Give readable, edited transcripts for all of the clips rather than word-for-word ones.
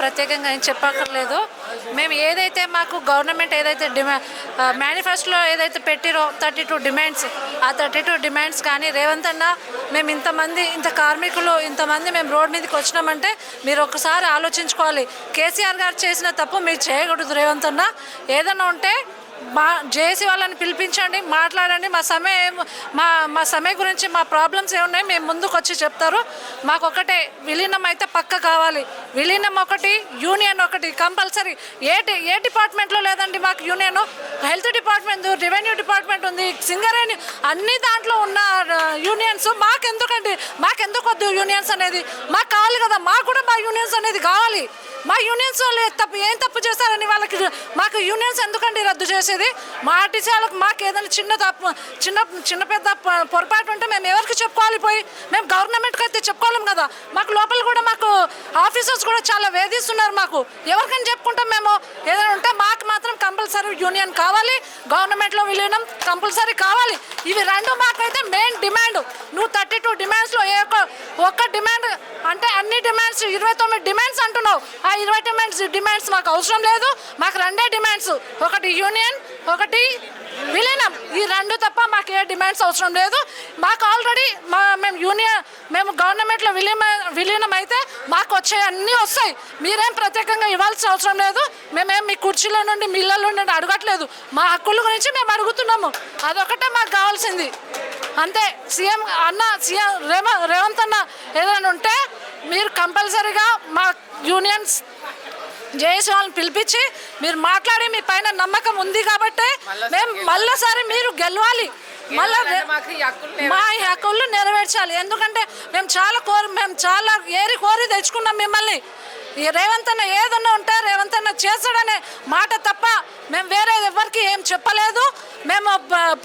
ప్రత్యేకంగా ఏం చెప్పక్కర్లేదు. మేము ఏదైతే మాకు గవర్నమెంట్ ఏదైతే మేనిఫెస్టోలో ఏదైతే పెట్టిరో 32 డిమాండ్స్, ఆ 32 డిమాండ్స్ కానీ రేవంత్ అన్న మేము ఇంత కార్మికులు ఇంతమంది మేము రోడ్ మీదకి వచ్చినామంటే మీరు ఒకసారి ఆలోచించుకోవాలి. కేసీఆర్ గారు చేసిన తప్పు మీరు చేయకూడదు. రేవంత్ అన్న ఏదైనా ఉంటే జేసీ వాళ్ళని పిలిపించండి, మాట్లాడండి. మా సమయం గురించి మా ప్రాబ్లమ్స్ ఏమున్నాయి మేము ముందుకు వచ్చి చెప్తారు. మాకు ఒకటే విలీనం అయితే పక్క కావాలి. విలీనం ఒకటి, యూనియన్ ఒకటి కంపల్సరీ. ఏ డిపార్ట్మెంట్లో లేదండి మాకు union. Health department, revenue department ఉంది, సింగరేణి, అన్ని దాంట్లో ఉన్న యూనియన్స్ మాకెందుకు వద్దు యూనియన్స్ అనేది. మాకు కావాలి కదా, మాకు కూడా మా యూనియన్స్ అనేది కావాలి. మా యూనియన్స్ వాళ్ళు ఏం తప్పు చేస్తారని మాకు యూనియన్స్ ఎందుకండి రద్దు చేసేది? మా ఆర్టీసీ వాళ్ళకి మాకు ఏదైనా చిన్న పెద్ద పొరపాటు ఉంటే మేము ఎవరికి చెప్పుకోవాలి? పోయి మేము గవర్నమెంట్కి అయితే చెప్పుకోలేం కదా. మాకు లోపల కూడా మాకు ఆఫీసర్స్ కూడా చాలా వేధిస్తున్నారు. మాకు ఎవరికైనా చెప్పుకుంటాం. మేము ఏదైనా ఉంటే మాకు మాత్రం కంపల్సరీ యూనియన్ కావాలి, గవర్నమెంట్లో విలీనం కంపల్సరీ కావాలి. ఇవి రెండు మాకైతే మెయిన్ డిమాండ్. నువ్వు 32 డిమాండ్స్లో ఒక్క డిమాండ్ అంటే అన్ని డిమాండ్స్ 29 డిమాండ్స్ అంటున్నావు. ఆ 20 డిమాండ్స్ మాకు అవసరం లేదు. మాకు రెండే డిమాండ్స్, ఒకటి యూనియన్, ఒకటి విలీనం. ఈ రెండు తప్ప మాకు ఏ డిమాండ్స్ అవసరం లేదు. మాకు ఆల్రెడీ మేము గవర్నమెంట్లో విలీనం అయితే మాకు వచ్చే అన్నీ వస్తాయి. మీరేం ప్రత్యేకంగా ఇవ్వాల్సిన అవసరం లేదు. మేమేం మీ కుర్చీలో నుండి మీ ఇళ్ళలో నుండి అడగట్లేదు. మా హక్కుల గురించి మేము అడుగుతున్నాము. అదొకటే మాకు కావాల్సింది అంతే. సీఎం రేవంత్ అన్న ఏదైనా ఉంటే మీరు కంపల్సరీగా మా యూనియన్స్ జేఏసీ వాళ్ళని పిలిపించి మీరు మాట్లాడి, మీ పైన నమ్మకం ఉంది కాబట్టి మేము మళ్ళీసారి మీరు గెలవాలి. మళ్ళీ మా హక్కులు నెరవేర్చాలి. ఎందుకంటే మేము చాలా కోరి తెచ్చుకున్నాం మిమ్మల్ని. ఈ రేవంత్ అన్న ఏదన్నా ఉంటే రేవంత్ అన్న చేస్తాడనే మాట తప్ప మేము వేరే ఎవరికి ఏం చెప్పలేదు. మేము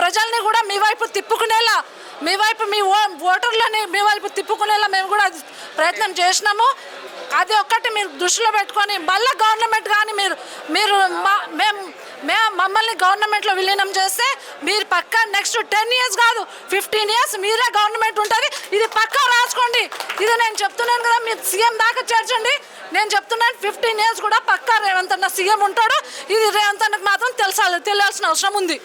ప్రజల్ని కూడా మీ వైపు తిప్పుకునేలా, మీ వైపు మీ ఓటర్లని మీ వైపు తిప్పుకునేలా మేము కూడా ప్రయత్నం చేసినాము. అది ఒక్కటి మీరు దృష్టిలో పెట్టుకొని మళ్ళీ గవర్నమెంట్ కానీ మమ్మల్ని గవర్నమెంట్లో విలీనం చేస్తే మీరు పక్కా నెక్స్ట్ 10 years కాదు 15 years మీరే గవర్నమెంట్ ఉంటుంది. ఇది పక్కా రాసుకోండి. ఇది నేను చెప్తున్నాను కదా, మీరు సీఎం దాకా చేర్చండి. నేను చెప్తున్నాను 15 years కూడా పక్కా రేవంత్ అన్న సీఎం ఉంటాడు. ఇది రేవంత్ అన్నకు మాత్రం తెలియాల్సిన అవసరం ఉంది.